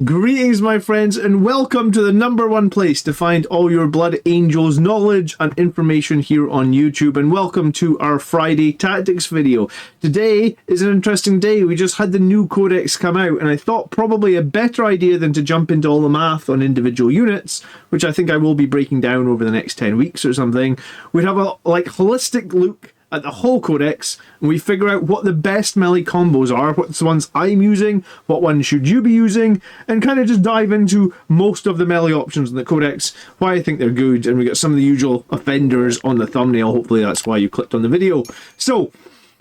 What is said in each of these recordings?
Greetings, my friends, and welcome to the #1 place to find all your Blood Angels knowledge and information here on YouTube, and welcome to our Friday Tactics video. Today is an interesting day. We just had the new Codex come out, and I thought probably a better idea than to jump into all the math on individual units, which I think I will be breaking down over the next 10 weeks or something. We'd have a holistic look at the whole Codex, and we figure out what the best melee combos are, what's the ones I'm using, what ones should you be using, and kind of just dive into most of the melee options in the Codex, why I think they're good, and we got some of the usual offenders on the thumbnail. Hopefully that's why you clicked on the video. So,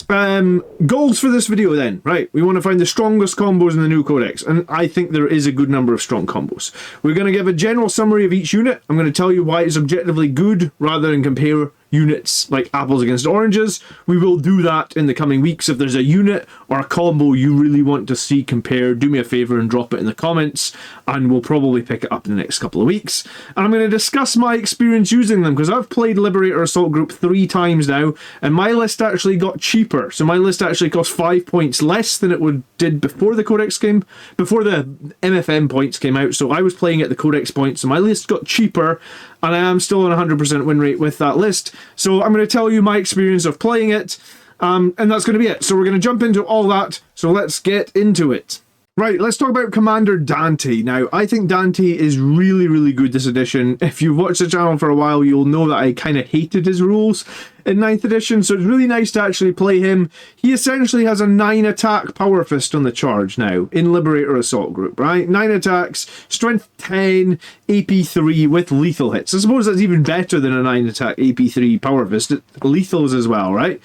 goals for this video then, right? We want to find the strongest combos in the new Codex, and I think there is a good number of strong combos. We're going to give a general summary of each unit. I'm going to tell you why it's objectively good rather than compare units like apples against oranges. We will do that in the coming weeks. If there's a unit or a combo you really want to see compared, do me a favor and drop it in the comments, and we'll probably pick it up in the next couple of weeks. And I'm going to discuss my experience using them, because I've played Liberator Assault Group 3 times now, and my list actually got cheaper. So my list actually cost 5 points less than it did before the Codex came, before the MFM points came out. So I was playing at the Codex points, so my list got cheaper, and I am still on 100% win rate with that list. So I'm going to tell you my experience of playing it, and that's going to be it. So we're going to jump into all that, so let's get into it. Right, let's talk about Commander Dante. Now, I think Dante is really, really good this edition. If you've watched the channel for a while, you'll know that I kind of hated his rules in 9th edition, so it's really nice to actually play him. He essentially has a 9 attack Power Fist on the charge now in Liberator Assault Group, right? 9 attacks, Strength 10, AP 3 with lethal hits. I suppose that's even better than a 9 attack AP 3 Power Fist. Lethals as well, right?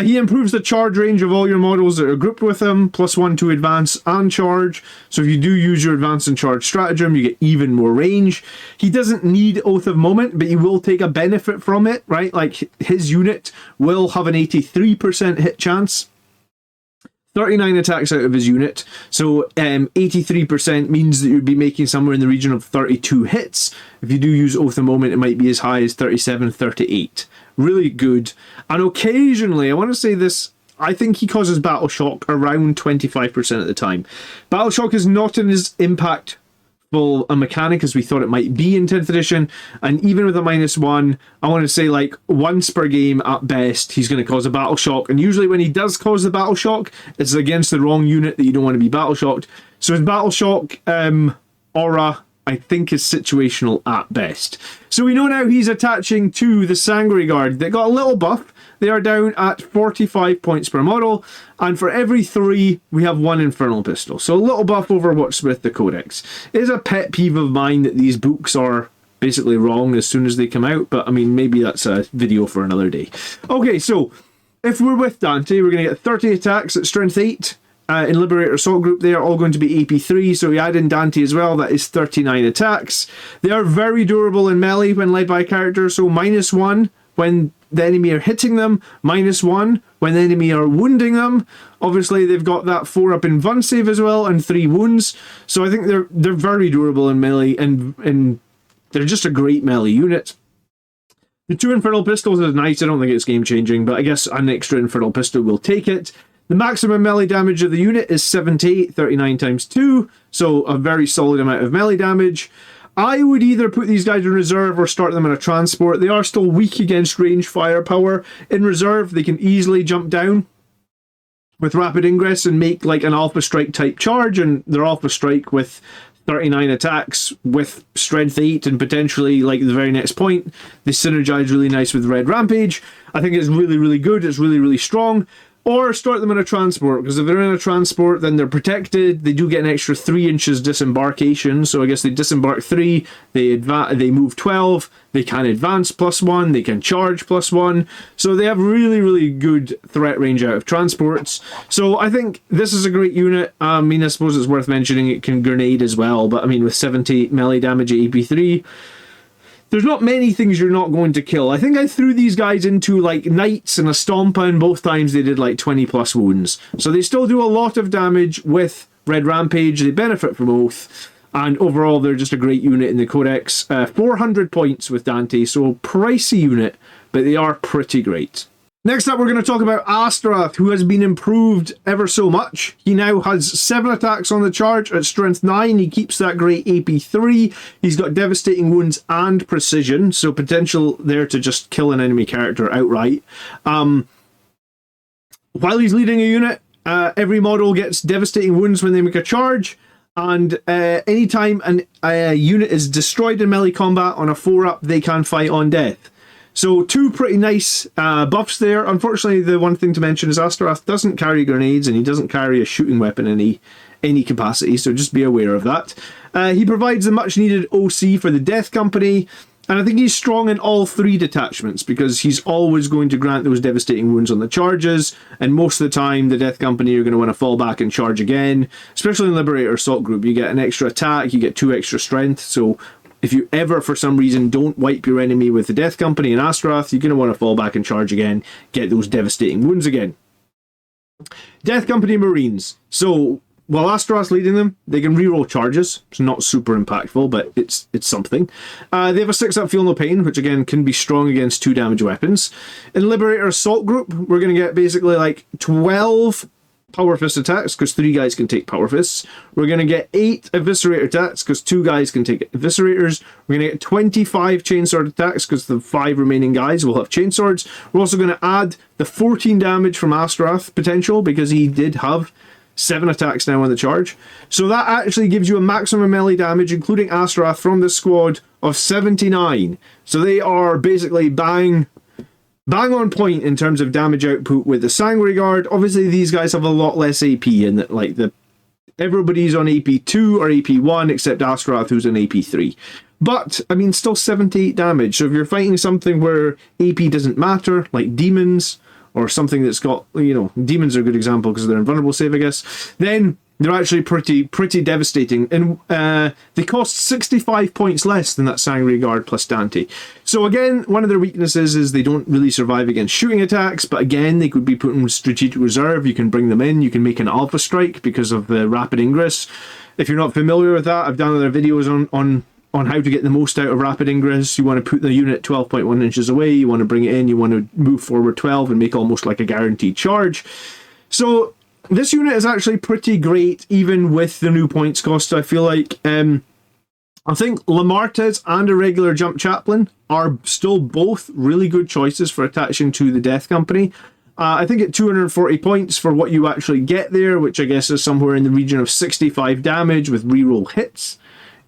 He improves the charge range of all your models that are grouped with him, +1 to advance and charge. So if you do use your advance and charge stratagem, you get even more range. He doesn't need Oath of Moment, but he will take a benefit from it, right? Like, his unit will have an 83% hit chance. 39 attacks out of his unit, so 83% means that you'd be making somewhere in the region of 32 hits. If you do use Oath of Moment, it might be as high as 37, 38. Really good. And occasionally, I want to say this, I think he causes Battle Shock around 25% of the time. Battle Shock is not in as impactful a mechanic as we thought it might be in 10th edition, and even with a -1, I want to say like once per game at best he's going to cause a Battle Shock, and usually when he does cause the Battle Shock, it's against the wrong unit that you don't want to be Battle Shocked. So his Battle Shock aura, I think, is situational at best. So we know now he's attaching to the Sangre Guard. They got a little buff. They are down at 45 points per model, and for every 3 we have 1 Infernal Pistol. So a little buff over what's with the Codex. It is a pet peeve of mine that these books are basically wrong as soon as they come out, but I mean, maybe that's a video for another day. Okay, so if we're with Dante, we're going to get 30 attacks at Strength 8. In Liberator Assault Group, they are all going to be AP 3, so we add in Dante as well, that is 39 attacks. They are very durable in melee when led by a character, so -1 when the enemy are hitting them, -1 when the enemy are wounding them. Obviously, they've got that 4-up in Vun save as well, and 3 wounds, so I think they're very durable in melee, and they're just a great melee unit. The 2 Infernal Pistols is nice. I don't think it's game-changing, but I guess an extra Infernal Pistol will take it. The maximum melee damage of the unit is 78, 39 times 2, so a very solid amount of melee damage. I would either put these guys in reserve or start them in a transport. They are still weak against range firepower. In reserve, they can easily jump down with rapid ingress and make like an Alpha Strike type charge, and their Alpha Strike with 39 attacks with Strength 8 and potentially like the very next point, they synergize really nice with Red Rampage. I think it's really, really good. It's really, really strong. Or start them in a transport, because if they're in a transport, then they're protected. They do get an extra 3 inches disembarkation, so I guess they disembark 3, they move 12, they can advance +1, they can charge +1, so they have really, really good threat range out of transports. So I think this is a great unit. I mean, I suppose it's worth mentioning it can grenade as well, but I mean, with 70 melee damage at AP3, there's not many things you're not going to kill. I think I threw these guys into like Knights and a Stompa, and both times they did like 20+ wounds. So they still do a lot of damage with Red Rampage. They benefit from Oath. And overall, they're just a great unit in the Codex. 400 points with Dante, so pricey unit, but they are pretty great. Next up, we're going to talk about Astaroth, who has been improved ever so much. He now has 7 attacks on the charge at strength 9. He keeps that great AP 3. He's got devastating wounds and precision, so potential there to just kill an enemy character outright. While he's leading a unit, every model gets devastating wounds when they make a charge. And anytime a unit is destroyed in melee combat on a 4-up, they can fight on death. So 2 pretty nice buffs there. Unfortunately, the one thing to mention is Astaroth doesn't carry grenades and he doesn't carry a shooting weapon in any capacity, so just be aware of that. He provides the much needed OC for the Death Company, and I think he's strong in all 3 detachments because he's always going to grant those devastating wounds on the charges, and most of the time the Death Company are going to want to fall back and charge again, especially in Liberator Assault Group. You get an extra attack, you get 2 extra strength, so if you ever, for some reason, don't wipe your enemy with the Death Company and Astaroth, you're going to want to fall back and charge again, get those devastating wounds again. Death Company Marines. So, while Astaroth's leading them, they can reroll charges. It's not super impactful, but it's something. They have a 6-up Feel No Pain, which again can be strong against 2 damage weapons. In Liberator Assault Group, we're going to get basically like 12 Power Fist attacks, because 3 guys can take Power Fists. We're going to get 8 Eviscerator attacks, because 2 guys can take Eviscerators. We're going to get 25 Chainsword attacks, because the 5 remaining guys will have Chainswords. We're also going to add the 14 damage from Astaroth potential, because he did have 7 attacks now on the charge. So that actually gives you a maximum melee damage, including Astaroth, from this squad of 79. So they are basically bang on point in terms of damage output with the Sanguinary Guard. Obviously, these guys have a lot less AP, and that like everybody's on AP 2 or AP 1 except Astaroth, who's on AP 3. But I mean, still 78 damage. So if you're fighting something where AP doesn't matter, like demons or something that's got, you know, demons are a good example because they're invulnerable save, I guess, then they're actually pretty devastating, and they cost 65 points less than that Sanguinary Guard plus Dante. So again, one of their weaknesses is they don't really survive against shooting attacks, but again, they could be put in strategic reserve. You can bring them in, you can make an Alpha Strike because of the rapid ingress. If you're not familiar with that, I've done other videos on how to get the most out of rapid ingress. You want to put the unit 12.1 inches away, you want to bring it in, you want to move forward 12 and make almost like a guaranteed charge. So this unit is actually pretty great, even with the new points cost, I feel like. I think Lamartez and a regular Jump Chaplain are still both really good choices for attaching to the Death Company. I think at 240 points for what you actually get there, which I guess is somewhere in the region of 65 damage with reroll hits,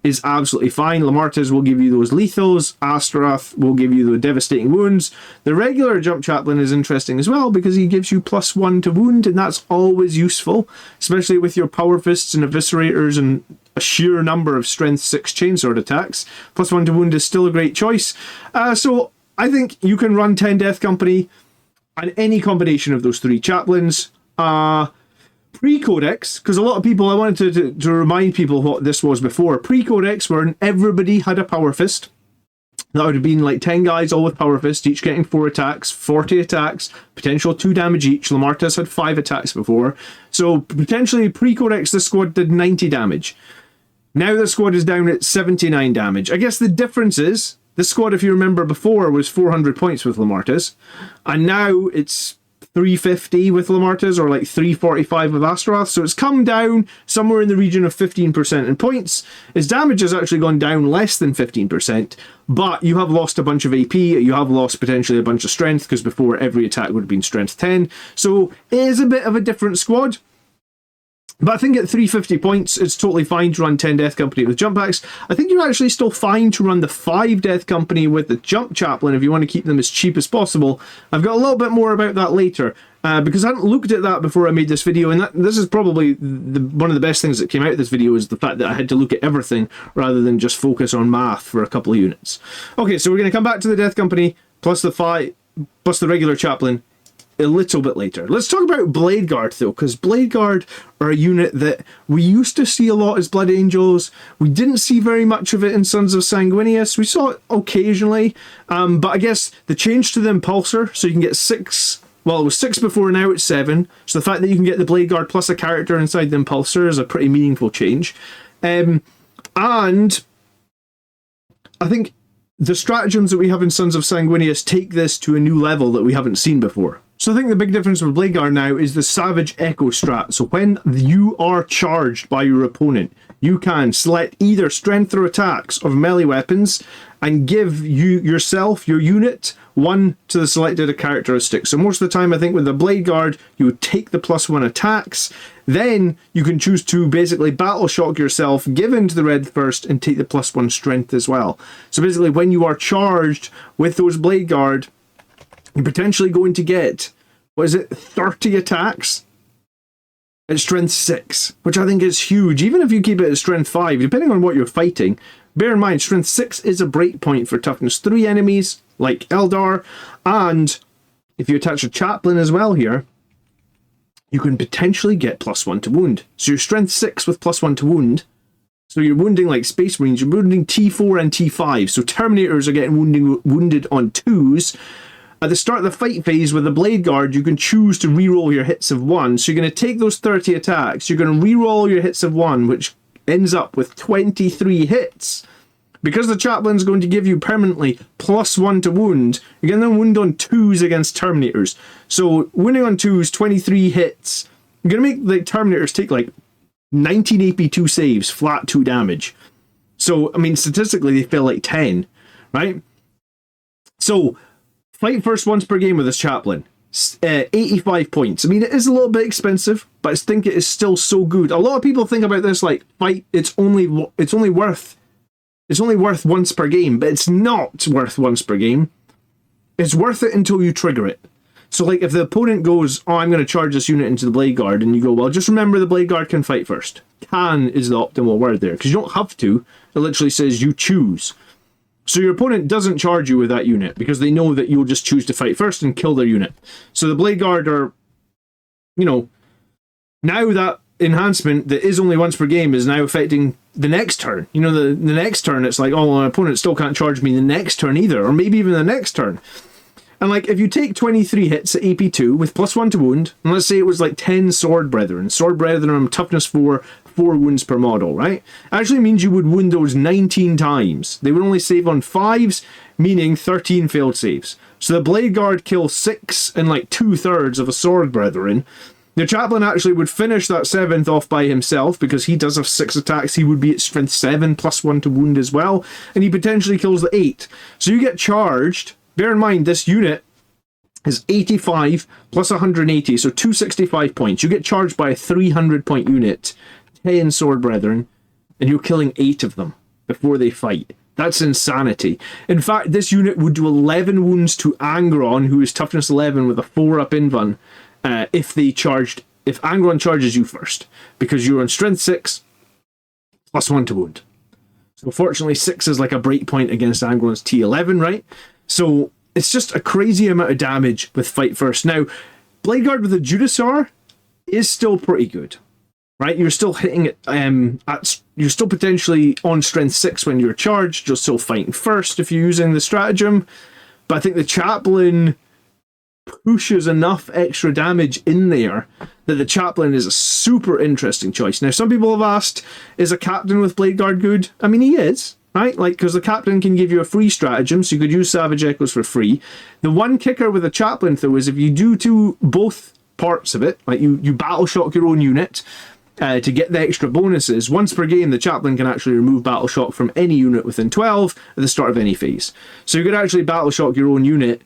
is absolutely fine. Lamartez will give you those lethals. Astaroth will give you the devastating wounds. The regular Jump Chaplain is interesting as well because he gives you +1 to wound, and that's always useful, especially with your Power Fists and Eviscerators and a sheer number of Strength 6 Chainsword attacks. +1 to wound is still a great choice. So I think you can run 10 Death Company and any combination of those 3 Chaplains. Pre-Codex, because a lot of people, I wanted to remind people what this was before. Pre-Codex, where everybody had a Power Fist. That would have been like 10 guys all with Power Fist, each getting 4 attacks, 40 attacks, potential 2 damage each. Lamartez had 5 attacks before. So potentially pre-Codex, this squad did 90 damage. Now the squad is down at 79 damage. I guess the difference is, this squad, if you remember before, was 400 points with Lamartez. And now it's 350 with Lamartez, or like 345 with Astaroth, so it's come down somewhere in the region of 15% in points. His damage has actually gone down less than 15%, but you have lost a bunch of AP, you have lost potentially a bunch of strength, because before every attack would have been strength 10, so it is a bit of a different squad. But I think at 350 points, it's totally fine to run 10 Death Company with Jump Packs. I think you're actually still fine to run the 5 Death Company with the Jump Chaplain if you want to keep them as cheap as possible. I've got a little bit more about that later, because I hadn't looked at that before I made this video, and this is probably one of the best things that came out of this video, is the fact that I had to look at everything rather than just focus on math for a couple of units. Okay, so we're going to come back to the Death Company, plus the 5, plus the regular Chaplain, a little bit later. Let's talk about Blade Guard though, because Blade Guard are a unit that we used to see a lot as Blood Angels. We didn't see very much of it in Sons of Sanguinius. We saw it occasionally, but I guess the change to the Impulsor, so you can get 6, well, it was 6 before, now it's 7, so the fact that you can get the Blade Guard plus a character inside the Impulsor is a pretty meaningful change. And I think the stratagems that we have in Sons of Sanguinius take this to a new level that we haven't seen before. So I think the big difference with Blade Guard now is the Savage Echo strat. So when you are charged by your opponent, you can select either strength or attacks of melee weapons and give yourself, your unit, one to the selected characteristic. So most of the time, I think with the Blade Guard, you would take the +1 attacks. Then you can choose to basically battle shock yourself, give into the red first, and take the +1 strength as well. So basically, when you are charged with those Blade Guard, you're potentially going to get, 30 attacks at strength 6, which I think is huge. Even if you keep it at strength 5, depending on what you're fighting, bear in mind, strength 6 is a breakpoint for toughness 3 enemies, like Eldar, and if you attach a chaplain as well here, you can potentially get +1 to wound. So you're strength 6 with +1 to wound, so you're wounding like Space Marines, you're wounding T4 and T5, so Terminators are getting wounded on 2s. At the start of the fight phase with the Blade Guard, you can choose to reroll your hits of 1. So you're going to take those 30 attacks, you're going to reroll your hits of 1, which ends up with 23 hits. Because the Chaplain's going to give you permanently +1 to wound, you're going to wound on 2s against Terminators. So wounding on 2s, 23 hits. You're going to make the Terminators take like 19 AP2 saves, flat 2 damage. So, I mean, statistically, they fail like 10, right? So, fight first once per game with this Chaplain. 85 points. I mean, it is a little bit expensive, but I think it is still so good. A lot of people think about this like, fight, it's only worth once per game, but it's not worth once per game. It's worth it until you trigger it. So like if the opponent goes, oh, I'm going to charge this unit into the Blade Guard, and you go, well, just remember the Blade Guard can fight first. Can is the optimal word there, because you don't have to. It literally says you choose. So your opponent doesn't charge you with that unit, because they know that you'll just choose to fight first and kill their unit. So the Blade Guard are, now that enhancement that is only once per game is now affecting the next turn. The next turn, it's like, oh, my opponent still can't charge me the next turn either, or maybe even the next turn. And like, if you take 23 hits at AP2 with +1 to wound, and let's say it was like 10 Sword Brethren. Sword Brethren are toughness 4, 4 wounds per model, right? Actually means you would wound those 19 times. They would only save on 5s, meaning 13 failed saves. So the Blade Guard kills 6 and like 2/3 of a Sword Brethren. The Chaplain actually would finish that 7th off by himself, because he does have 6 attacks. He would be at strength 7 +1 to wound as well, and he potentially kills the 8. So you get charged. Bear in mind, this unit is 85 plus 180, so 265 points. You get charged by a 300 point unit, 10 Sword Brethren, and you're killing 8 of them before they fight. That's insanity. In fact, this unit would do 11 wounds to Angron, who is toughness 11 with a 4-up invuln, if Angron charges you first, because you're on strength 6 +1 to wound. So fortunately 6 is like a breakpoint against Angron's T11, right? So it's just a crazy amount of damage with fight first. Now, Blade Guard with the Judas is still pretty good, right? You're still hitting it you're still potentially on strength 6 when you're charged. You're still fighting first if you're using the stratagem. But I think the Chaplain pushes enough extra damage in there that the Chaplain is a super interesting choice. Now, some people have asked, is a Captain with Blade Guard good? I mean, he is, right? Like, because the Captain can give you a free stratagem, so you could use Savage Echoes for free. The one kicker with the Chaplain, though, is if you do both parts of it, like you battle shock your own unit to get the extra bonuses, once per game the Chaplain can actually remove battle shock from any unit within 12 at the start of any phase. So you could actually battle shock your own unit,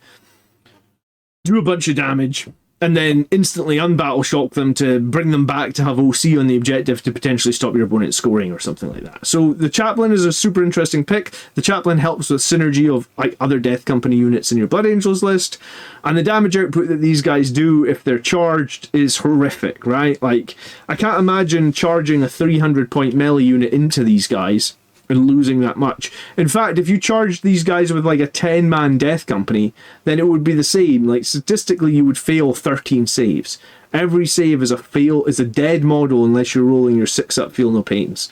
do a bunch of damage, and then instantly unbattle shock them to bring them back to have OC on the objective to potentially stop your opponent scoring or something like that. So the Chaplain is a super interesting pick. The Chaplain helps with synergy of like other Death Company units in your Blood Angels list, and the damage output that these guys do if they're charged is horrific, right? Like, I can't imagine charging a 300 point melee unit into these guys and losing that much. In fact, if you charged these guys with like a 10-man Death Company, then it would be the same. Like, statistically, you would fail 13 saves. Every save is a dead model unless you're rolling your 6-up Feel No Pains.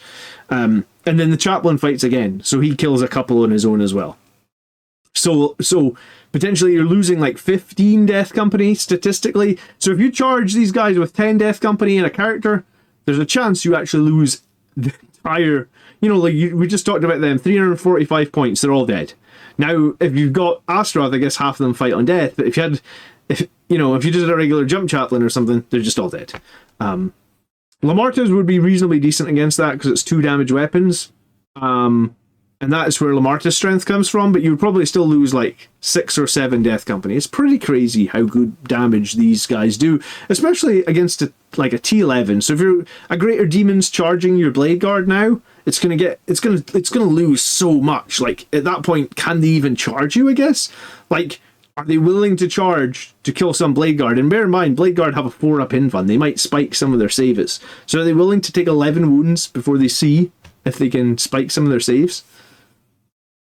And then the Chaplain fights again, so he kills a couple on his own as well. So potentially you're losing like 15 Death Company statistically. So if you charge these guys with 10 Death Company and a character, there's a chance you actually lose the entire... we just talked about them, 345 points, they're all dead. Now, if you've got Astaroth, I guess half of them fight on death, but if you know, if you did a regular jump chaplain or something, they're just all dead. Lamartas would be reasonably decent against that because it's 2 damage weapons. And that is where Lamarta's strength comes from, but you would probably still lose like 6 or 7 Death Company. It's pretty crazy how good damage these guys do, especially against like a T11. So if you're a Greater Demon's charging your Blade Guard now, it's gonna lose so much. Like at that point, can they even charge you, I guess? Like, are they willing to charge to kill some Blade Guard? And bear in mind, Blade Guard have a 4-up invuln. They might spike some of their saves. So are they willing to take 11 wounds before they see if they can spike some of their saves?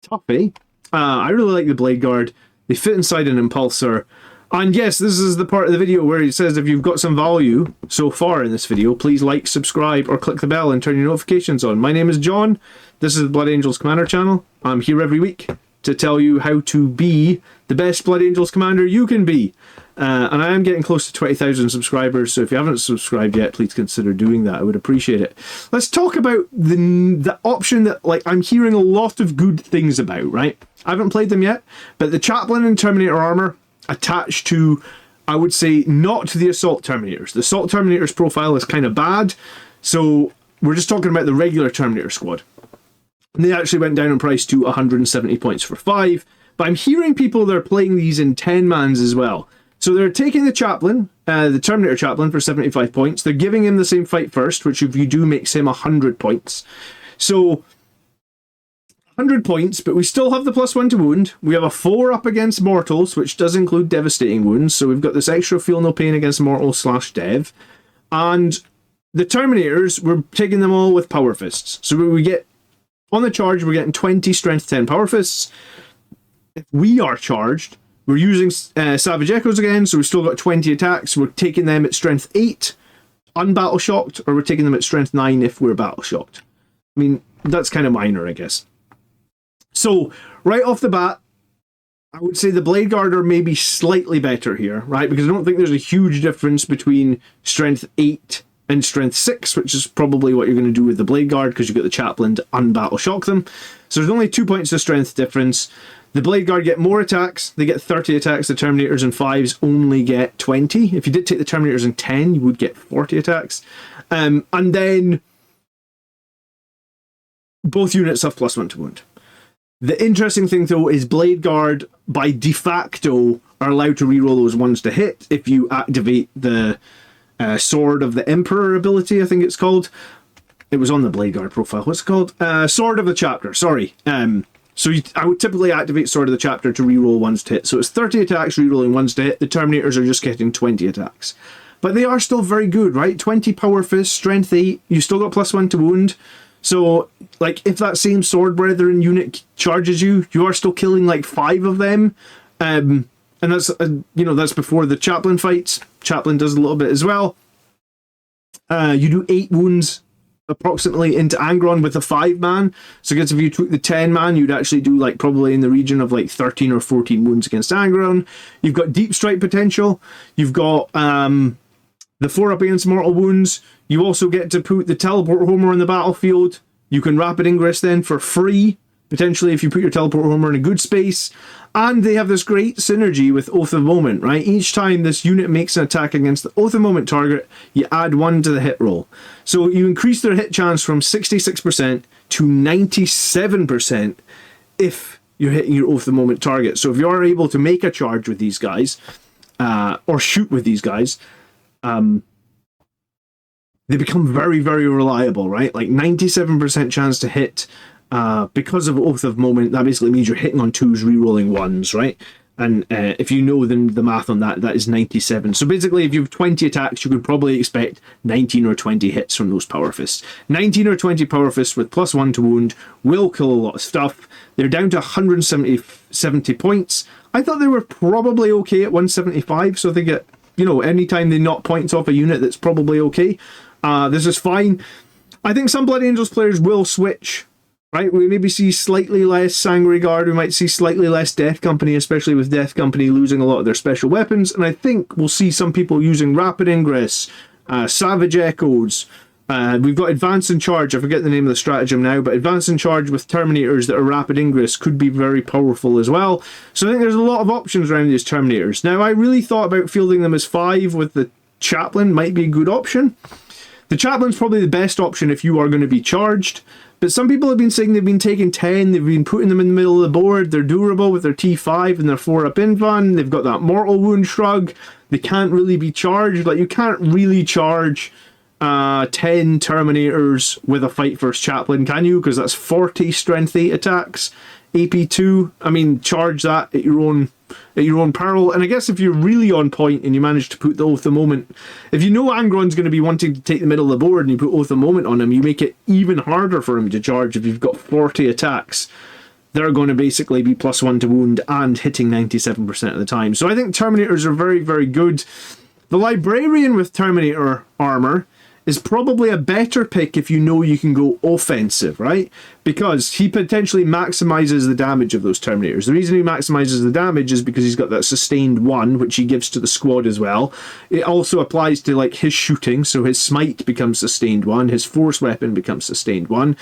Tough, eh? I really like the Blade Guard. They fit inside an Impulsor. And yes, this is the part of the video where it says if you've got some value so far in this video, please like, subscribe, or click the bell and turn your notifications on. My name is John. This is the Blood Angels Commander channel. I'm here every week to tell you how to be the best Blood Angels Commander you can be. And I am getting close to 20,000 subscribers, so if you haven't subscribed yet, please consider doing that. I would appreciate it. Let's talk about the option that, like, I'm hearing a lot of good things about, right? I haven't played them yet, but the Chaplain and Terminator armor attached to, I would say, not the Assault Terminators. The Assault Terminators profile is kind of bad, so we're just talking about the regular Terminator squad. And they actually went down in price to 170 points for 5, but I'm hearing people that are playing these in 10-mans as well. So they're taking the Chaplain, the Terminator Chaplain, for 75 points. They're giving him the same fight first, which if you do makes him 100 points. So 100 points, but we still have the +1 to wound. We have a 4 up against mortals, which does include devastating wounds. So we've got this extra feel no pain against mortal/dev. And the Terminators, we're taking them all with power fists. So we get, on the charge, we're getting 20 strength 10 power fists. If we are charged, we're using Savage Echoes again, so we've still got 20 attacks. We're taking them at strength 8, unbattle shocked, or we're taking them at strength 9 if we're battle shocked. I mean, that's kind of minor, I guess. So, right off the bat, I would say the Blade Guard are maybe slightly better here, right? Because I don't think there's a huge difference between strength 8 and strength 6, which is probably what you're going to do with the Blade Guard, because you've got the Chaplain to unbattle shock them. So there's only 2 points of strength difference. The Blade Guard get more attacks. They get 30 attacks. The Terminators in 5s only get 20. If you did take the Terminators in 10, you would get 40 attacks. And then both units have +1 to wound. The interesting thing, though, is Blade Guard, by de facto, are allowed to reroll those ones to hit if you activate the Sword of the Emperor ability, I think it's called. It was on the Blade Guard profile. What's it called? Sword of the Chapter, sorry. So I would typically activate Sword of the Chapter to reroll ones to hit. So it's 30 attacks rerolling ones to hit. The Terminators are just getting 20 attacks. But they are still very good, right? 20 power fists, strength 8. You still got +1 to wound. So, like, if that same Sword Brethren unit charges you, you are still killing like 5 of them. And that's, you know, that's before the Chaplain fights. Chaplain does a little bit as well. You do 8 wounds approximately into Angron with a 5-man. So I guess if you took the 10-man, you'd actually do like probably in the region of like 13 or 14 wounds against Angron. You've got deep strike potential. You've got the 4 up against mortal wounds. You also get to put the teleport homer on the battlefield. You can rapid ingress then for free, potentially if you put your teleport homer in a good space. And they have this great synergy with Oath of Moment, right? Each time this unit makes an attack against the Oath of Moment target, you add 1 to the hit roll. So you increase their hit chance from 66% to 97% if you're hitting your Oath of Moment target. So if you are able to make a charge with these guys, or shoot with these guys, they become very, very reliable, right? Like 97% chance to hit. Because of Oath of Moment, that basically means you're hitting on 2s, rerolling 1s, right? And if you know the math on that, that is 97. So basically, if you have 20 attacks, you could probably expect 19 or 20 hits from those Power Fists. 19 or 20 Power Fists with +1 to wound will kill a lot of stuff. They're down to 170 points. I thought they were probably okay at 175, so they get, you know, anytime they knock points off a unit, that's probably okay. This is fine. I think some Blood Angels players will switch. Right, we maybe see slightly less Sangre Guard, we might see slightly less Death Company, especially with Death Company losing a lot of their special weapons, and I think we'll see some people using Rapid Ingress, Savage Echoes, We've got Advance and Charge. I forget the name of the stratagem now, but Advance and Charge with Terminators that are Rapid Ingress could be very powerful as well. So I think there's a lot of options around these Terminators. Now, I really thought about fielding them as 5 with the Chaplain. Might be a good option. The Chaplain's probably the best option if you are going to be charged. But some people have been saying they've been taking 10, they've been putting them in the middle of the board, they're durable with their T5 and their 4-up invuln, they've got that mortal wound shrug, they can't really be charged. Like, you can't really charge 10 Terminators with a Fight First Chaplain, can you? Because that's 40 Strength 8 attacks, AP2. I mean, charge that at your own peril. And I guess if you're really on point and you manage to put the Oath of Moment, if you know Angron's going to be wanting to take the middle of the board and you put Oath of Moment on him, you make it even harder for him to charge if you've got 40 attacks. They're going to basically be +1 to wound and hitting 97% of the time. So I think Terminators are very, very good. The Librarian with Terminator armor is probably a better pick if you know you can go offensive, right? Because he potentially maximizes the damage of those Terminators. The reason he maximizes the damage is because he's got that sustained 1, which he gives to the squad as well. It also applies to like his shooting, so his smite becomes sustained 1, his force weapon becomes sustained 1.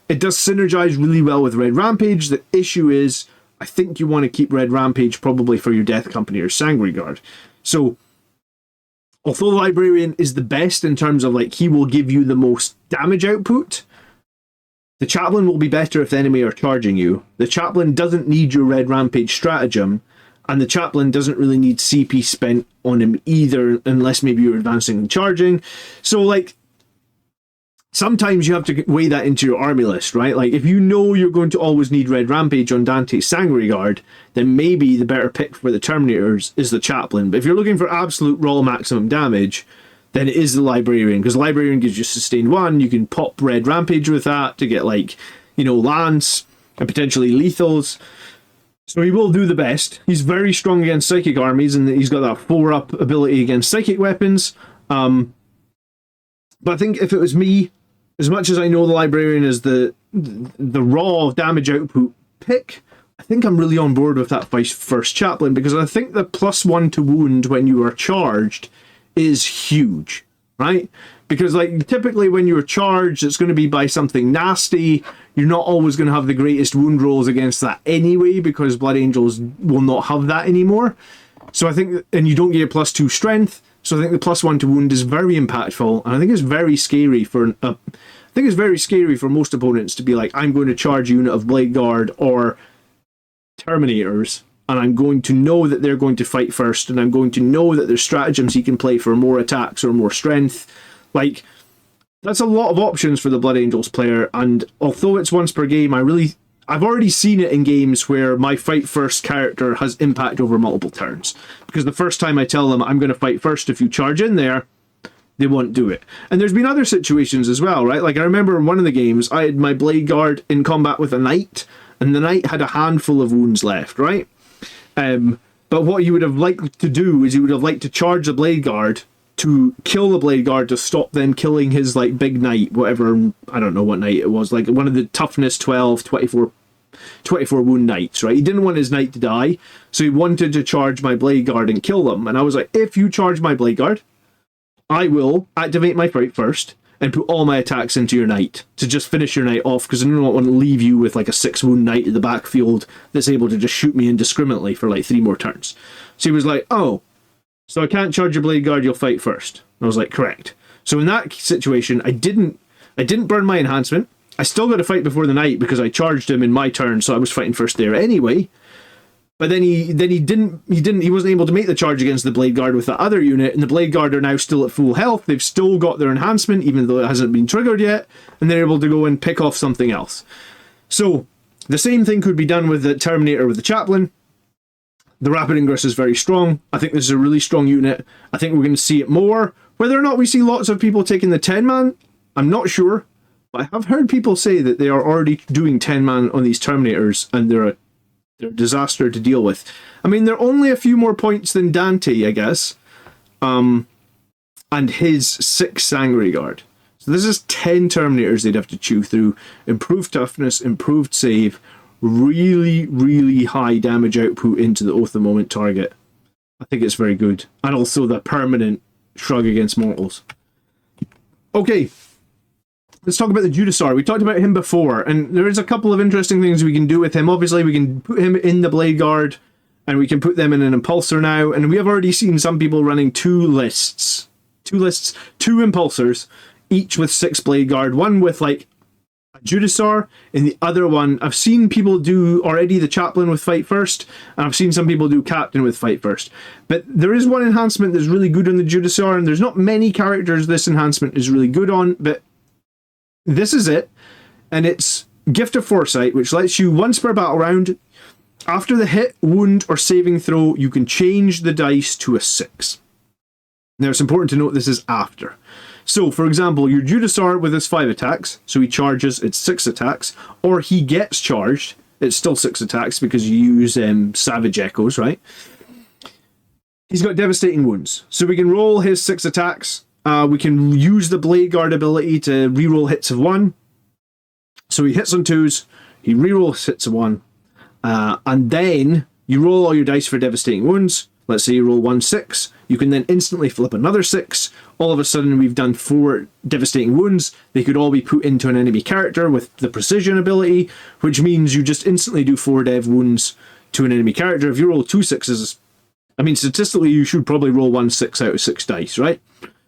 It does synergize really well with Red Rampage. The issue is, I think you want to keep Red Rampage probably for your Death Company or Sangry Guard. So, although the Librarian is the best in terms of, like, he will give you the most damage output, the Chaplain will be better if the enemy are charging you. The Chaplain doesn't need your Red Rampage stratagem, and the Chaplain doesn't really need CP spent on him either, unless maybe you're advancing and charging. So, like, sometimes you have to weigh that into your army list, right? Like, if you know you're going to always need Red Rampage on Dante's Sangry Guard, then maybe the better pick for the Terminators is the Chaplain. But if you're looking for absolute raw maximum damage, then it is the Librarian, because the Librarian gives you sustained 1. You can pop Red Rampage with that to get, like, you know, Lance and potentially Lethals. So he will do the best. He's very strong against Psychic armies, and he's got that 4-up ability against Psychic weapons. But I think if it was me, as much as I know the Librarian is the raw damage output pick, I think I'm really on board with that first Chaplain, because I think the +1 to wound when you are charged is huge, right? Because, like, typically when you're charged, it's going to be by something nasty. You're not always going to have the greatest wound rolls against that anyway, because Blood Angels will not have that anymore. So I think, and you don't get a +2 strength. So I think the +1 to wound is very impactful, and I think it's very scary for most opponents to be like, I'm going to charge a unit of Blade Guard or Terminators, and I'm going to know that they're going to fight first, and I'm going to know that there's stratagems he can play for more attacks or more strength. Like, that's a lot of options for the Blood Angels player, and although it's once per game, I've already seen it in games where my fight first character has impact over multiple turns. Because the first time I tell them I'm going to fight first, if you charge in there, they won't do it. And there's been other situations as well, right? Like, I remember in one of the games, I had my Blade Guard in combat with a Knight, and the Knight had a handful of wounds left, right? But what you would have liked to do is you would have liked to charge the Blade Guard to kill the Blade Guard to stop them killing his, like, big Knight, whatever, I don't know what Knight it was, like one of the toughness 12, 24 wound Knights, right? He didn't want his Knight to die, so he wanted to charge my Blade Guard and kill them. And I was like, if you charge my Blade Guard, I will activate my Fright first and put all my attacks into your Knight to just finish your Knight off, because I do not want to leave you with like a 6 wound Knight in the backfield that's able to just shoot me indiscriminately for like 3 more turns. So he was like, oh, so I can't charge your Blade Guard, you'll fight first. I was like, correct. So in that situation, I didn't burn my enhancement. I still got to fight before the Knight because I charged him in my turn, so I was fighting first there anyway. But then he wasn't able to make the charge against the Blade Guard with that other unit, and the Blade Guard are now still at full health. They've still got their enhancement, even though it hasn't been triggered yet, and they're able to go and pick off something else. So the same thing could be done with the Terminator with the Chaplain. The Rapid Ingress is very strong. I think this is a really strong unit. I think we're going to see it more. Whether or not we see lots of people taking the 10-man, I'm not sure. But I have heard people say that they are already doing 10-man on these Terminators, and they're a disaster to deal with. I mean, they're only a few more points than Dante, I guess. And his 6 Sangry Guard. So this is 10 Terminators they'd have to chew through. Improved toughness, improved save, really, really high damage output into the Oath of Moment target. I think it's very good. And also the permanent shrug against mortals. Okay, let's talk about the Judasar. We talked about him before, and there is a couple of interesting things we can do with him. Obviously, we can put him in the Blade Guard, and we can put them in an Impulsor now, and we have already seen some people running two Impulsors, each with 6 Blade Guard, one with like a Judasar, and the other one, I've seen people do already the Chaplain with Fight First, and I've seen some people do Captain with Fight First. But there is one enhancement that's really good on the Judasar, and there's not many characters this enhancement is really good on, but this is it, and it's Gift of Foresight, which lets you, once per battle round, after the hit, wound, or saving throw, you can change the dice to a 6. Now, it's important to note this is after. So, for example, your Judasar with his 5 attacks, so he charges, it's 6 attacks, or he gets charged, it's still 6 attacks because you use Savage Echoes, right? He's got Devastating Wounds. So we can roll his 6 attacks, we can use the Blade Guard ability to reroll hits of 1. So he hits on 2s, he rerolls hits of 1, and then you roll all your dice for Devastating Wounds. Let's say you roll 1 6, you can then instantly flip another 6. All of a sudden we've done 4 Devastating Wounds. They could all be put into an enemy character with the Precision ability, which means you just instantly do 4 Dev Wounds to an enemy character. If you roll 2 6s, I mean, statistically you should probably roll 1 6 out of 6 dice, right?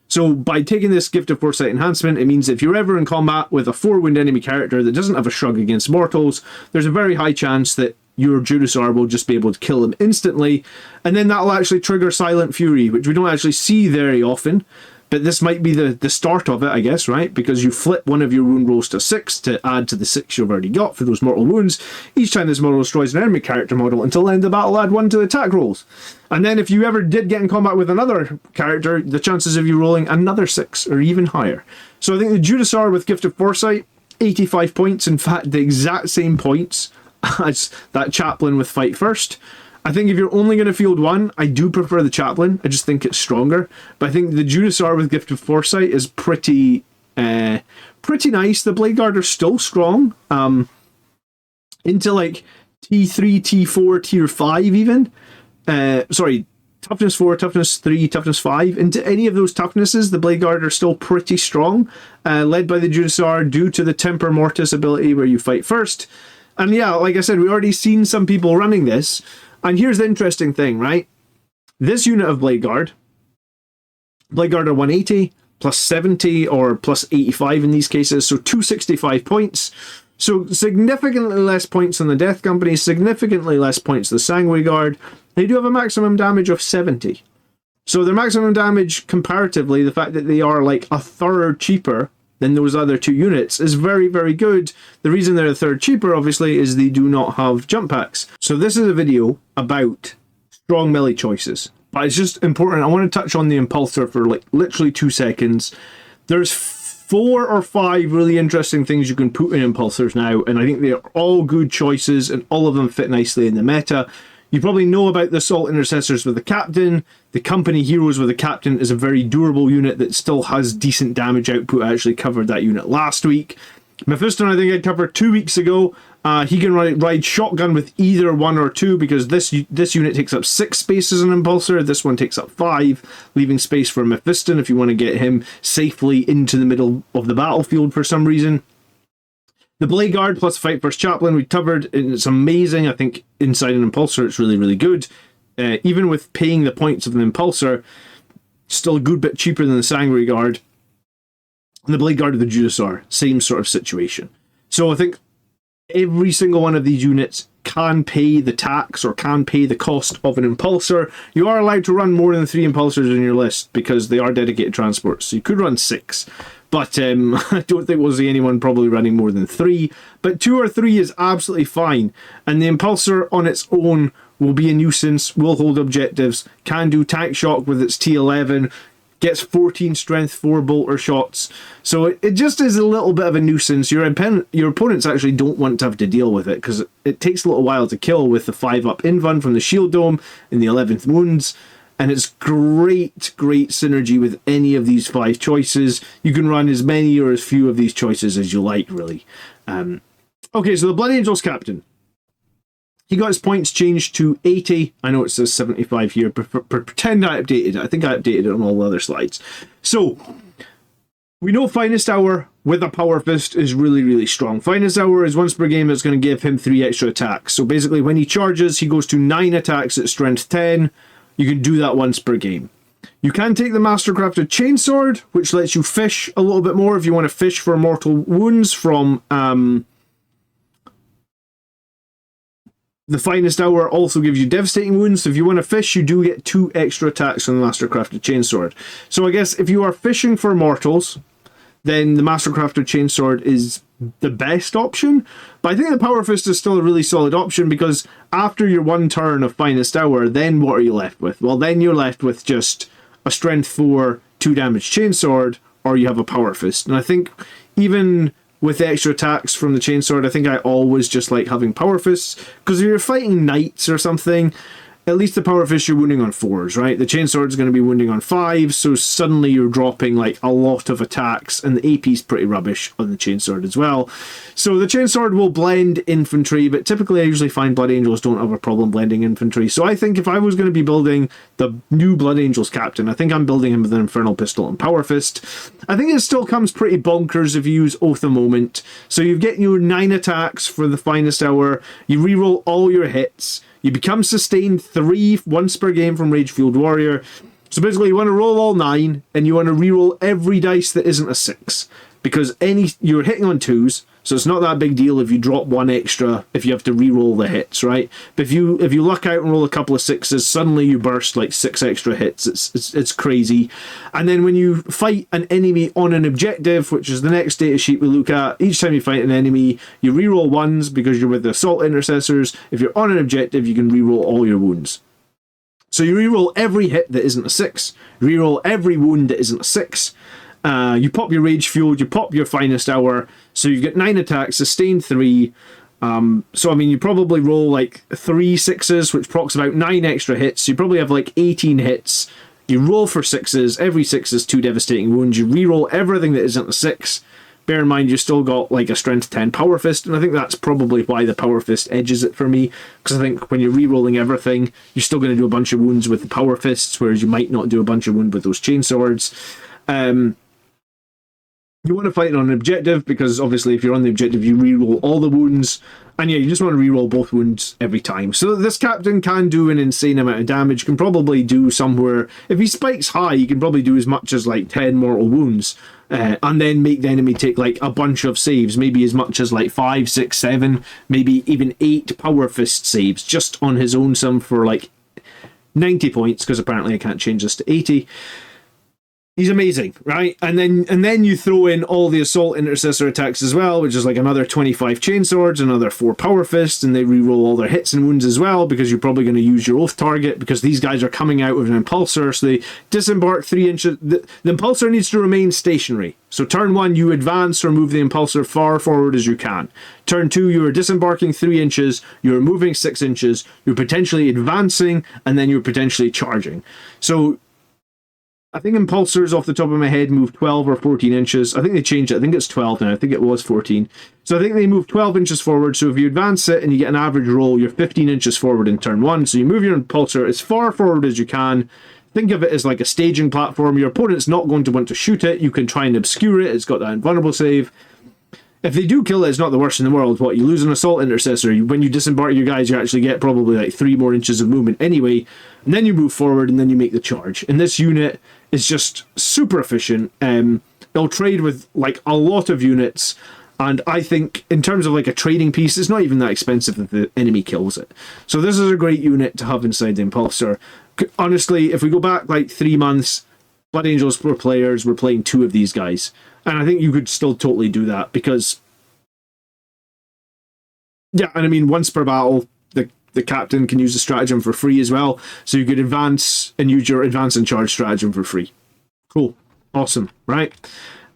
So by taking this Gift of Foresight enhancement, it means if you're ever in combat with a 4-wound enemy character that doesn't have a shrug against mortals, there's a very high chance that your Judasar will just be able to kill him instantly, and then that'll actually trigger Silent Fury, which we don't actually see very often, but this might be the start of it, I guess, right? Because you flip one of your wound rolls to 6 to add to the 6 you've already got for those mortal wounds. Each time this model destroys an enemy character model until the end of the battle, add 1 to the attack rolls. And then if you ever did get in combat with another character, the chances of you rolling another 6 are even higher. So I think the Judasar with Gift of Foresight, 85 points, in fact the exact same points as that Chaplain with Fight First. I think if you're only going to field one, I do prefer the Chaplain. I just think it's stronger. But I think the Judasar with Gift of Foresight is pretty nice. The Blade Guard are still strong. Into like T3, T4, Tier 5 even. Sorry, Toughness 4, Toughness 3, Toughness 5. Into any of those toughnesses, the Blade Guard are still pretty strong. Led by the Judasar due to the Temper Mortis ability where you fight first. And yeah, like I said, we've already seen some people running this. And here's the interesting thing, right? This unit of Blade Guard are 180, plus 70, or plus 85 in these cases, so 265 points. So significantly less points than the Death Company, significantly less points than the Sanguine Guard. They do have a maximum damage of 70. So their maximum damage, comparatively, the fact that they are like a third cheaper than those other 2 units is very, very good. The reason they're a third cheaper, obviously, is they do not have jump packs. So this is a video about strong melee choices. But it's just important. I want to touch on the Impulsor for like literally 2 seconds. There's 4 or 5 really interesting things you can put in Impulsors now, and I think they're all good choices, and all of them fit nicely in the meta. You probably know about the Assault Intercessors with the Captain. The Company Heroes with the Captain is a very durable unit that still has decent damage output. I actually covered that unit last week. Mephiston, I think I covered 2 weeks ago. He can ride Shotgun with either 1 or 2 because this unit takes up 6 spaces in Impulsor. This one takes up 5, leaving space for Mephiston if you want to get him safely into the middle of the battlefield for some reason. The Blade Guard plus Fight First Chaplain we covered, and it's amazing. I think inside an Impulsor it's really, really good. Even with paying the points of an Impulsor, still a good bit cheaper than the Sanguine Guard. And the Blade Guard of the Judasar, same sort of situation. So I think every single one of these units can pay the tax or can pay the cost of an Impulsor. You are allowed to run more than 3 Impulsors in your list because they are dedicated transports. So you could run 6. But I don't think we'll see anyone probably running more than 3. But 2 or 3 is absolutely fine. And the Impulsor on its own will be a nuisance, will hold objectives, can do tank shock with its T11, gets 14 strength, 4 bolter shots. So it just is a little bit of a nuisance. Your opponents actually don't want to have to deal with it because it takes a little while to kill with the 5-up invuln from the Shield Dome and the 11th wounds. And it's great synergy with any of these 5 choices. You can run as many or as few of these choices as you like, really. Okay, so the Blood Angels Captain. He got his points changed to 80. I know it says 75 here, but pretend I updated it. I think I updated it on all the other slides. So, we know Finest Hour with a Power Fist is really, really strong. Finest Hour is once per game, it's going to give him 3 extra attacks. So basically when he charges, he goes to 9 attacks at strength 10. You can do that once per game. You can take the Mastercrafted Chainsword, which lets you fish a little bit more if you want to fish for mortal wounds from... The Finest Hour also gives you devastating wounds, so if you want to fish, you do get 2 extra attacks on the Mastercrafted Chainsword. So I guess if you are fishing for mortals, then the Mastercrafted Chainsword is the best option. But I think the Power Fist is still a really solid option, because after your 1 turn of Finest Hour, then what are you left with? Well, then you're left with just a Strength 4, 2 damage Chainsword, or you have a Power Fist. And I think even with the extra attacks from the Chainsword, I think I always just like having Power Fists, because if you're fighting knights or something, at least the Power Fist you're wounding on 4s, right? The Chainsword's going to be wounding on 5s, so suddenly you're dropping like a lot of attacks, and the AP's pretty rubbish on the Chainsword as well. So the Chainsword will blend infantry, but typically I usually find Blood Angels don't have a problem blending infantry. So I think if I was going to be building the new Blood Angels captain, I think I'm building him with an Infernal Pistol and Power Fist. I think it still comes pretty bonkers if you use Oath a Moment. So you get your 9 attacks for the Finest Hour, you reroll all your hits, you become sustained 3 once per game from Rage-Fueled Warrior. So basically you want to roll all 9, and you want to reroll every dice that isn't a 6. Because you're hitting on 2s, so it's not that big deal if you drop 1 extra if you have to reroll the hits, right? But if you luck out and roll a couple of 6s, suddenly you burst like 6 extra hits. It's crazy. And then when you fight an enemy on an objective, which is the next data sheet we look at, each time you fight an enemy, you reroll 1s because you're with the Assault Intercessors. If you're on an objective, you can reroll all your wounds. So you reroll every hit that isn't a 6. Reroll every wound that isn't a 6. You pop your Rage Fueled, you pop your Finest Hour, so you get 9 attacks, sustained 3. So I mean, you probably roll like 3 6s, which procs about 9 extra hits. You probably have like 18 hits. You roll for 6s, every 6 is 2 devastating wounds. You reroll everything that isn't a 6. Bear in mind, you still got like a Strength 10 Power Fist, and I think that's probably why the Power Fist edges it for me, because I think when you're rerolling everything, you're still going to do a bunch of wounds with the Power Fists, whereas you might not do a bunch of wounds with those Chainswords. You want to fight on an objective, because obviously if you're on the objective, you reroll all the wounds. And yeah, you just want to reroll both wounds every time. So this captain can do an insane amount of damage. Can probably do somewhere... If he spikes high, he can probably do as much as like 10 mortal wounds. And then make the enemy take like a bunch of saves. Maybe as much as like 5, 6, 7, maybe even 8 Power Fist saves. Just on his own sum for like 90 points, because apparently I can't change this to 80. He's amazing, right? And then you throw in all the Assault Intercessor attacks as well, which is like another 25 Chainswords, another 4 Power Fists, and they reroll all their hits and wounds as well, because you're probably going to use your Oath target, because these guys are coming out with an Impulsor, so they disembark 3 inches. The Impulsor needs to remain stationary. So turn 1, you advance or move the Impulsor far forward as you can. Turn 2, you are disembarking 3 inches, you're moving 6 inches, you're potentially advancing, and then you're potentially charging. So I think Impulsors off the top of my head move 12 or 14 inches. I think they changed it. I think it's 12 now. I think it was 14. So I think they move 12 inches forward. So if you advance it and you get an average roll, you're 15 inches forward in turn 1. So you move your Impulsor as far forward as you can. Think of it as like a staging platform. Your opponent's not going to want to shoot it. You can try and obscure it. It's got that invulnerable save. If they do kill it, it's not the worst in the world. What, you lose an Assault Intercessor. When you disembark your guys, you actually get probably like 3 more inches of movement anyway. And then you move forward and then you make the charge. And this unit is just super efficient. It'll trade with like a lot of units. And I think in terms of like a trading piece, it's not even that expensive if the enemy kills it. So this is a great unit to have inside the Impulsor. Honestly, if we go back like 3 months, Blood Angels were players, we're playing 2 of these guys. And I think you could still totally do that, because yeah, and I mean, once per battle, the captain can use the stratagem for free as well. So you could advance and use your advance and charge stratagem for free. Cool. Awesome. Right.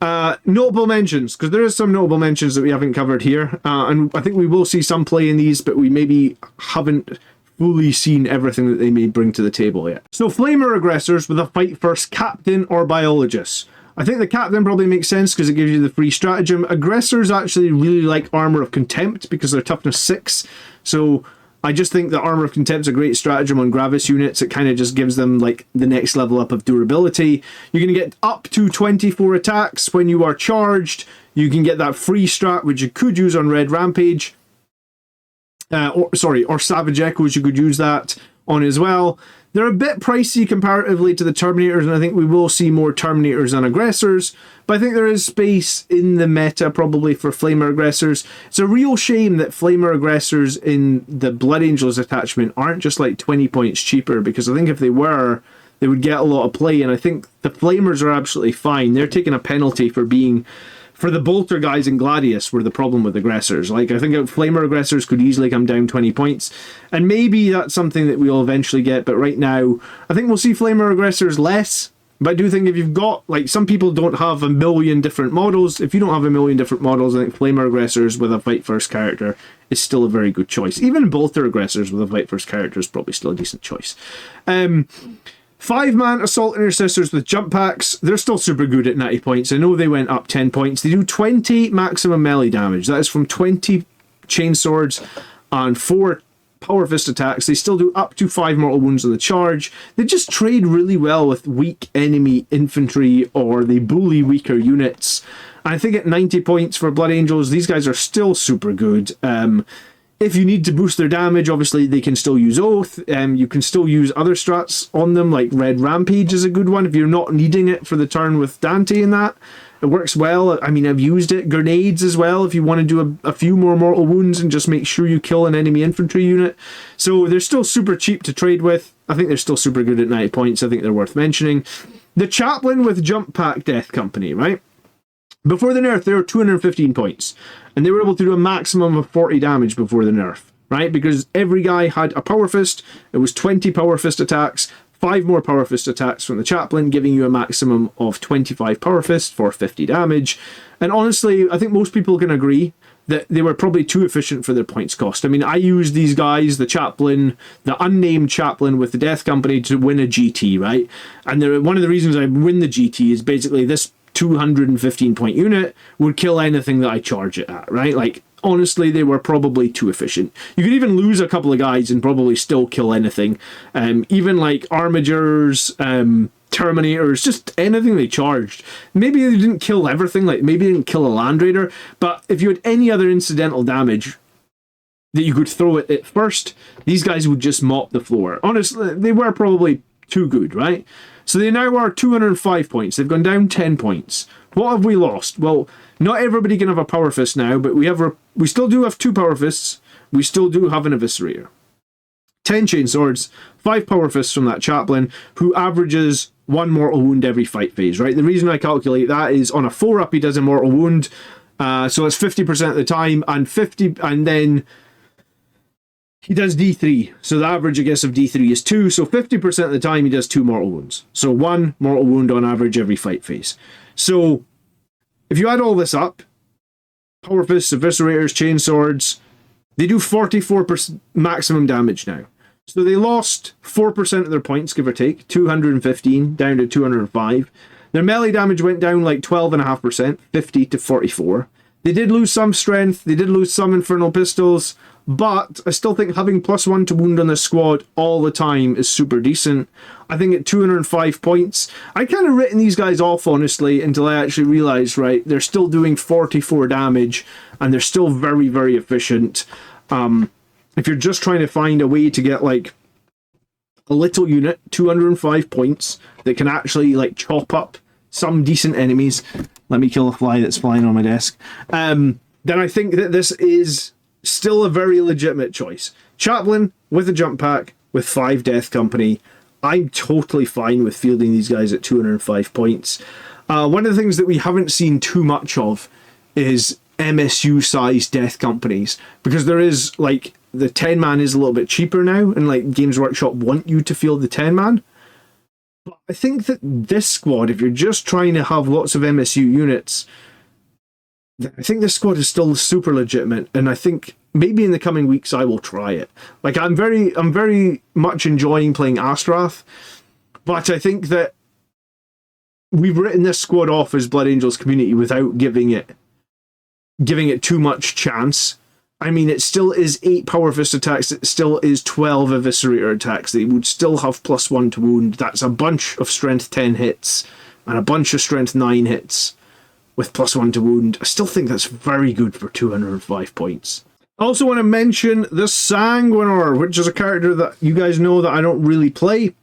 Notable mentions, because there is some notable mentions that we haven't covered here. And I think we will see some play in these, but we maybe haven't fully seen everything that they may bring to the table yet. So Flamer Aggressors with a fight first captain or biologist. I think the captain probably makes sense because it gives you the free stratagem. Aggressors actually really like Armor of Contempt because they're toughness 6. So I just think that Armor of Contempt's a great stratagem on Gravis units. It kind of just gives them like the next level up of durability. You're going to get up to 24 attacks when you are charged. You can get that free strat, which you could use on Red Rampage. Or Savage Echoes, you could use that on as well. They're a bit pricey comparatively to the Terminators, and I think we will see more Terminators than Aggressors, but I think there is space in the meta probably for Flamer Aggressors. It's a real shame that Flamer Aggressors in the Blood Angels attachment aren't just like 20 points cheaper, because I think if they were, they would get a lot of play, and I think the Flamers are absolutely fine. They're taking a penalty for being... For the Bolter guys in Gladius were the problem with Aggressors. Like, I think Flamer Aggressors could easily come down 20 points. And maybe that's something that we'll eventually get. But right now, I think we'll see Flamer Aggressors less. But I do think if you've got... Like, some people don't have a million different models. If you don't have a million different models, I think Flamer Aggressors with a Fight First character is still a very good choice. Even Bolter Aggressors with a Fight First character is probably still a decent choice. 5-man Assault Intercessors with jump packs. They're still super good at 90 points. I know they went up 10 points. They do 20 maximum melee damage. That is from 20 chainswords and 4 power fist attacks. They still do up to 5 mortal wounds on the charge. They just trade really well with weak enemy infantry, or they bully weaker units. And I think at 90 points for Blood Angels, these guys are still super good. If you need to boost their damage, obviously they can still use Oath. You can still use other strats on them, like Red Rampage is a good one if you're not needing it for the turn with Dante and that. It works well. I mean, I've used it. Grenades as well if you want to do a few more mortal wounds and just make sure you kill an enemy infantry unit. So they're still super cheap to trade with. I think they're still super good at 90 points. I think they're worth mentioning. The Chaplain with Jump Pack Death Company, right? Before the nerf, they were 215 points. And they were able to do a maximum of 40 damage before the nerf, right? Because every guy had a Power Fist. It was 20 Power Fist attacks, 5 more Power Fist attacks from the Chaplain, giving you a maximum of 25 Power Fists for 50 damage. And honestly, I think most people can agree that they were probably too efficient for their points cost. I mean, I used these guys, the Chaplain, the unnamed Chaplain with the Death Company to win a GT, right? And one of the reasons I win the GT is basically this 215 point unit would kill anything that I charge it at, right? Like, honestly, they were probably too efficient. You could even lose a couple of guys and probably still kill anything. Even like Armigers, Terminators, just anything they charged. Maybe they didn't kill everything, like maybe they didn't kill a Land Raider, but if you had any other incidental damage that you could throw at it first, these guys would just mop the floor. Honestly, they were probably too good, right? So they now are 205 points. They've gone down 10 points. What have we lost? Well, not everybody can have a Power Fist now, but we still do have 2 Power Fists. We still do have an Eviscerator. 10 Chainswords, 5 Power Fists from that Chaplain, who averages 1 mortal wound every fight phase, right? The reason I calculate that is on a 4-up he does a mortal wound, so it's 50% of the time, and then he does D3, so the average, I guess, of D3 is 2, so 50% of the time he does 2 mortal wounds. So 1 mortal wound on average every fight phase. So, if you add all this up, Power Fists, Eviscerators, Chainswords, they do 44% maximum damage now. So they lost 4% of their points, give or take, 215 down to 205. Their melee damage went down like 12.5%, 50 to 44. They did lose some strength, they did lose some Infernal Pistols, but I still think having +1 to wound on this squad all the time is super decent. I think at 205 points, I kind of written these guys off, honestly, until I actually realised, right, they're still doing 44 damage, and they're still very, very efficient. If you're just trying to find a way to get, like, a little unit, 205 points, that can actually, like, chop up some decent enemies. Let me kill a fly that's flying on my desk. Then I think that this is still a very legitimate choice. Chaplain with a jump pack with 5 Death Company. I'm totally fine with fielding these guys at 205 points. One of the things that we haven't seen too much of is MSU-sized Death Companies, because there is, like, the 10-man is a little bit cheaper now, and, like, Games Workshop want you to field the 10-man. But I think that this squad, if you're just trying to have lots of MSU units, I think this squad is still super legitimate, and I think maybe in the coming weeks I will try it. Like, I'm very much enjoying playing Astrath, but I think that we've written this squad off as Blood Angels community without giving it too much chance. I mean, it still is 8 Power Fist attacks. It still is 12 Eviscerator attacks. They would still have +1 to wound. That's a bunch of Strength 10 hits and a bunch of Strength 9 hits with +1 to wound. I still think that's very good for 205 points. I also want to mention the Sanguinor, which is a character that you guys know that I don't really play.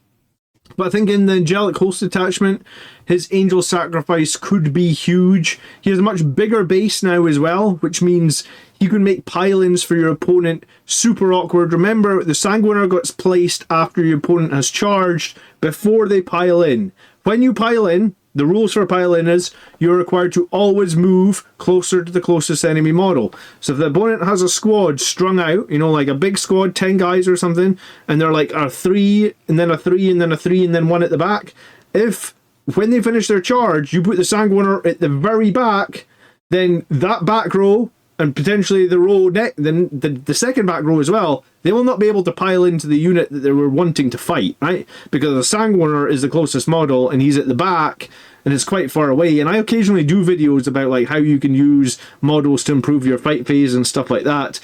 But I think in the Angelic Host attachment, his Angel Sacrifice could be huge. He has a much bigger base now as well, which means he can make pile-ins for your opponent super awkward. Remember, the Sanguinor gets placed after your opponent has charged, before they pile in. When you pile in, the rules for pile-in is you're required to always move closer to the closest enemy model. So if the opponent has a squad strung out, you know, like a big squad, 10 guys or something, and they're like a 3, and then a 3, and then a 3, and then 1 at the back, if when they finish their charge, you put the Sanguinor at the very back, then that back row, and potentially the row then the second back row as well, they will not be able to pile into the unit that they were wanting to fight, right? Because the Sanguinor is the closest model, and he's at the back, and it's quite far away. And I occasionally do videos about like how you can use models to improve your fight phase and stuff like that.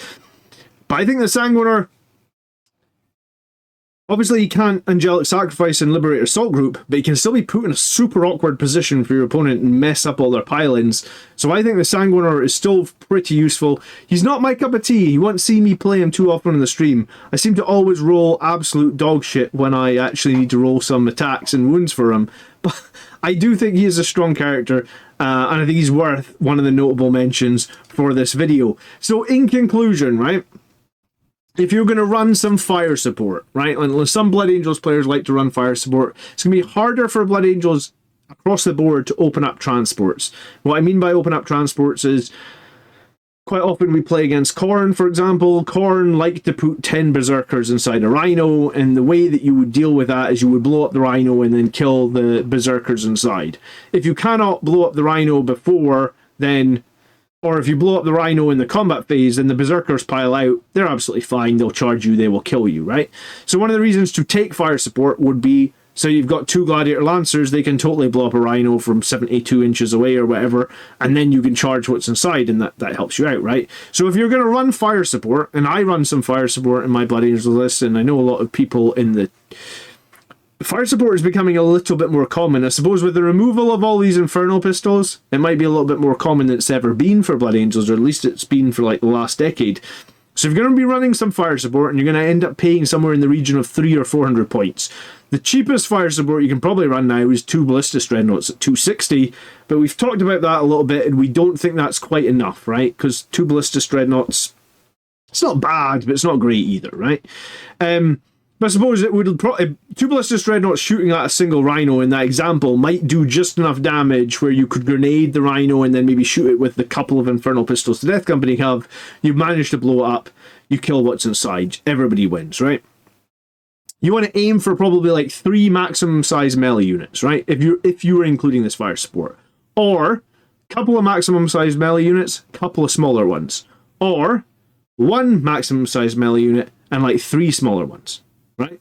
But I think the Sanguinor, obviously he can't Angelic Sacrifice and Liberate Assault Group, but he can still be put in a super awkward position for your opponent and mess up all their pile-ins. So I think the Sanguinor is still pretty useful. He's not my cup of tea. You won't see me play him too often on the stream. I seem to always roll absolute dog shit when I actually need to roll some attacks and wounds for him. But I do think he is a strong character, and I think he's worth one of the notable mentions for this video. So in conclusion, right? If you're going to run some fire support, right? And some Blood Angels players like to run fire support. It's going to be harder for Blood Angels across the board to open up transports. What I mean by open up transports is quite often we play against Khorne, for example. Khorne like to put 10 Berserkers inside a Rhino, and the way that you would deal with that is you would blow up the Rhino and then kill the Berserkers inside. If you cannot blow up the Rhino before, then... or if you blow up the Rhino in the combat phase and the Berserkers pile out, they're absolutely fine. They'll charge you, they will kill you, right? So one of the reasons to take fire support would be, so you've got 2 Gladiator Lancers, they can totally blow up a Rhino from 72 inches away or whatever, and then you can charge what's inside, and that helps you out, right? So if you're going to run fire support, and I run some fire support in my Blood Angels list, and I know a lot of people in the... Fire support is becoming a little bit more common. I suppose with the removal of all these Infernal Pistols, it might be a little bit more common than it's ever been for Blood Angels, or at least it's been for like the last decade. So if you're going to be running some fire support, and you're going to end up paying somewhere in the region of 300 or 400 points, the cheapest fire support you can probably run now is 2 Ballistus Dreadnoughts at 260, but we've talked about that a little bit, and we don't think that's quite enough, right? Because 2 Ballistus Dreadnoughts, it's not bad, but it's not great either, right? But I suppose it would probably... 2 Ballistus Dreadnoughts shooting at a single Rhino in that example might do just enough damage where you could grenade the Rhino and then maybe shoot it with the couple of Infernal Pistols the Death Company have. You've managed to blow it up. You kill what's inside. Everybody wins, right? You want to aim for probably like 3 maximum size melee units, right? If you were including this fire support. Or a couple of maximum size melee units, a couple of smaller ones. Or 1 maximum size melee unit and like 3 smaller ones. Right?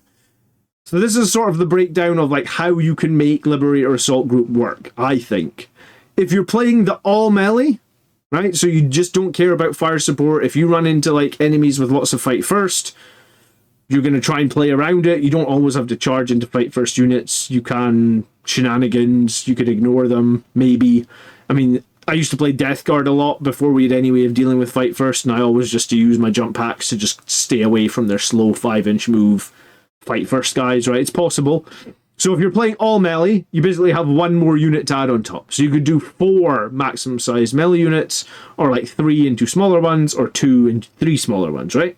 So this is sort of the breakdown of like how you can make Liberator Assault Group work, I think. If you're playing the all melee, right, so you just don't care about fire support, if you run into like enemies with lots of fight first, you're going to try and play around it. You don't always have to charge into fight first units. You can shenanigans, you could ignore them, maybe. I mean, I used to play Death Guard a lot before we had any way of dealing with fight first, and I always just to use my jump packs to just stay away from their slow 5-inch move fight first guys, right? It's possible. So if you're playing all melee, you basically have 1 more unit to add on top. So you could do 4 maximum size melee units, or like 3 and 2 smaller ones, or 2 and 3 smaller ones, right?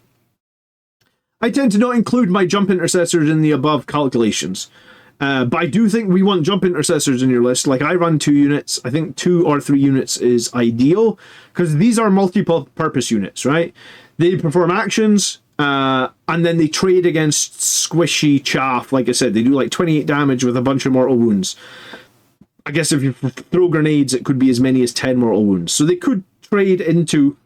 I tend to not include my jump intercessors in the above calculations. But I do think we want jump intercessors in your list. Like I run 2 units. I think 2 or 3 units is ideal, because these are multi-purpose units, right? They perform actions, and then they trade against squishy chaff. Like I said, they do like 28 damage with a bunch of mortal wounds. I guess if you throw grenades, it could be as many as 10 mortal wounds. So they could trade into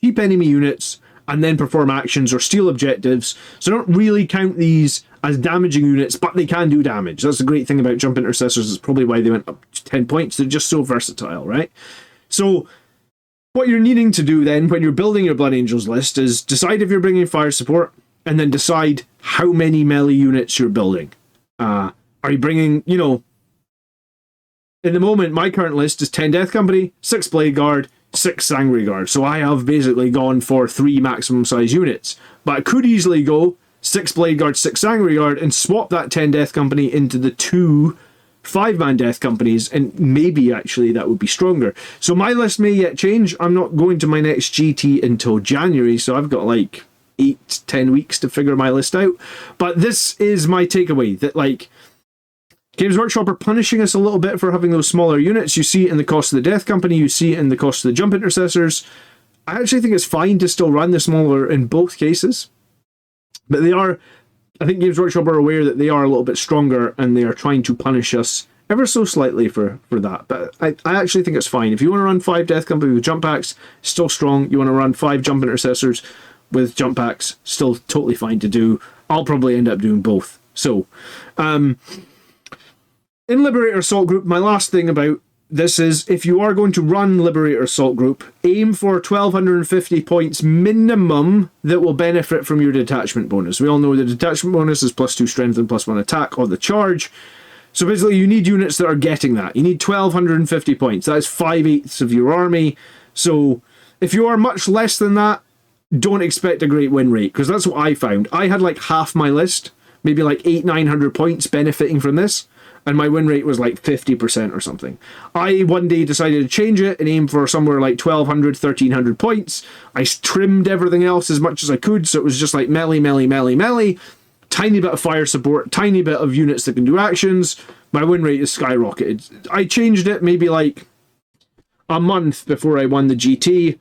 cheap enemy units and then perform actions or steal objectives. So I don't really count these as damaging units, but they can do damage. That's the great thing about jump intercessors. It's probably why they went up to 10 points. They're just so versatile, right? So what you're needing to do then when you're building your Blood Angels list is decide if you're bringing fire support, and then decide how many melee units you're building. Are you bringing, you know, in the moment, my current list is 10 Death Company, 6 Blade Guard, 6 Sangre Guard. So I have basically gone for 3 maximum size units. But I could easily go 6 Blade Guard, 6 Sangre Guard, and swap that 10 Death Company into the 2 5-man Death Companies, and maybe actually that would be stronger. So my list may yet change. I'm not going to my next GT until January, so I've got like 8-10 weeks to figure my list out. But this is my takeaway, that like Games Workshop are punishing us a little bit for having those smaller units. You see it in the cost of the Death Company, you see it in the cost of the Jump Intercessors. I actually think it's fine to still run the smaller in both cases, but they are, I think Games Workshop are aware that they are a little bit stronger, and they are trying to punish us ever so slightly for that. But I actually think it's fine. If you want to run 5 Death Company with jump packs, still strong. You want to run 5 Jump Intercessors with jump packs, still totally fine to do. I'll probably end up doing both. So, in Liberator Assault Group, my last thing about this is, if you are going to run Liberator Assault Group, aim for 1250 points minimum that will benefit from your detachment bonus. We all know the detachment bonus is +2 strength and +1 attack on the charge. So basically you need units that are getting that. You need 1250 points. That is 5/8 of your army. So if you are much less than that, don't expect a great win rate, because that's what I found. I had like half my list, maybe like 800-900 points benefiting from this, and my win rate was like 50% or something. I one day decided to change it and aim for somewhere like 1200-1300 points. I trimmed everything else as much as I could, so it was just like melee, melee, melee, melee. Tiny bit of fire support, tiny bit of units that can do actions. My win rate is skyrocketed. I changed it maybe like a month before I won the GT.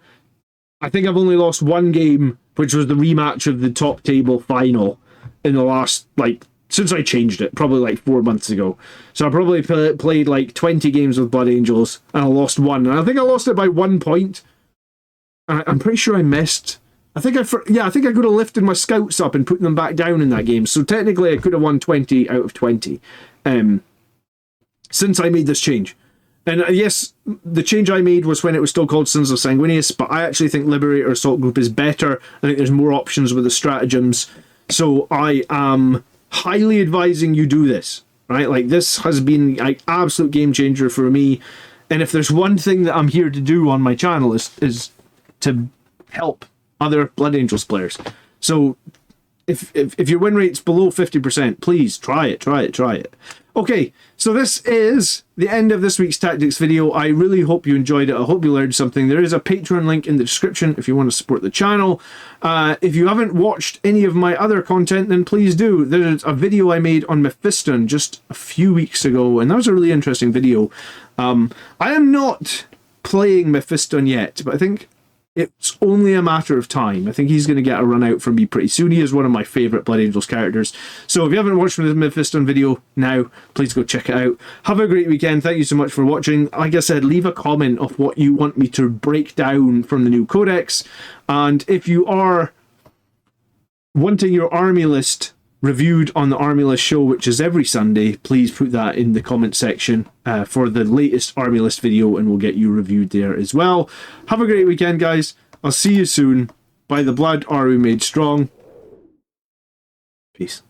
I think I've only lost one game, which was the rematch of the top table final in the last, like, since I changed it, probably like 4 months ago. So I probably played like 20 games with Blood Angels, and I lost one. And I think I lost it by 1 point. I'm pretty sure I missed. I think I could have lifted my scouts up and put them back down in that game. So technically I could have won 20 out of 20 since I made this change. And yes, the change I made was when it was still called Sins of Sanguinius, but I actually think Liberator Assault Group is better. I think there's more options with the stratagems. So I am highly advising you do this, right? Like, this has been like absolute game changer for me. And if there's one thing that I'm here to do on my channel is to help other Blood Angels players. So if your win rate's below 50%, please try it. Okay, so this is the end of this week's tactics video. I really hope you enjoyed it. I hope you learned something. There is a Patreon link in the description if you want to support the channel. If you haven't watched any of my other content, then please do. There's a video I made on Mephiston just a few weeks ago, and that was a really interesting video. I am not playing Mephiston yet, but I think it's only a matter of time. I think he's going to get a run out from me pretty soon. He is one of my favourite Blood Angels characters. So if you haven't watched the Mephiston video now, please go check it out. Have a great weekend. Thank you so much for watching. Like I said, leave a comment of what you want me to break down from the new Codex. And if you are wanting your army list reviewed on the Army List show, which is every Sunday, please put that in the comment section for the latest Army List video, and we'll get you reviewed there as well. Have a great weekend, guys. I'll see you soon. By the blood are we made strong. Peace.